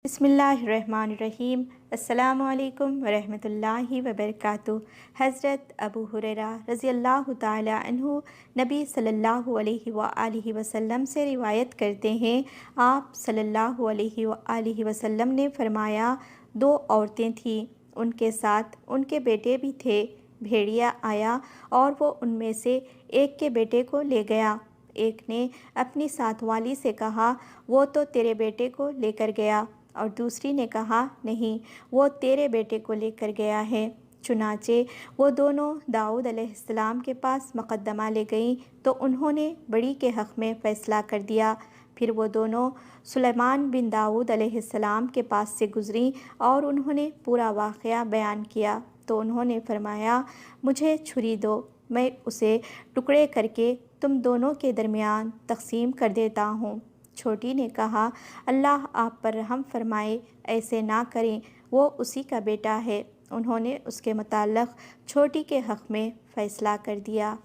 बिस्मिल्लाहिर्रहमानिर्रहीम। अस्सलामु अलैकुम वरहमतुल्लाहि वबरकातुहू। हज़रत अबू हुरैरा रज़ी अल्लाह ताला अन्हु नबी सल्लल्लाहु अलैहि वआलिहि वसल्लम से रिवायत करते हैं, आप सल्लल्लाहु अलैहि वआलिहि वसल्लम ने फरमाया, दो औरतें थीं, उनके साथ उनके बेटे भी थे। भेड़िया आया और वो उनमें से एक के बेटे को ले गया। एक ने अपनी साथ वाली से कहा, वो तो तेरे बेटे को लेकर गया, और दूसरी ने कहा, नहीं, वो तेरे बेटे को लेकर गया है। चुनाचे वो दोनों दाऊद अलैहिस्सलाम के पास मुकद्दमा ले गईं तो उन्होंने बड़ी के हक़ में फ़ैसला कर दिया। फिर वो दोनों सुलेमान बिन दाऊद अलैहिस्सलाम के पास से गुज़रीं और उन्होंने पूरा वाक़या बयान किया तो उन्होंने फरमाया, मुझे छुरी दो, मैं उसे टुकड़े करके तुम दोनों के दरमियान तक़सीम कर देता हूँ। छोटी ने कहा, अल्लाह आप पर रहम फरमाए, ऐसे ना करें, वो उसी का बेटा है। उन्होंने उसके मुताल्लिक़ छोटी के हक़ में फ़ैसला कर दिया।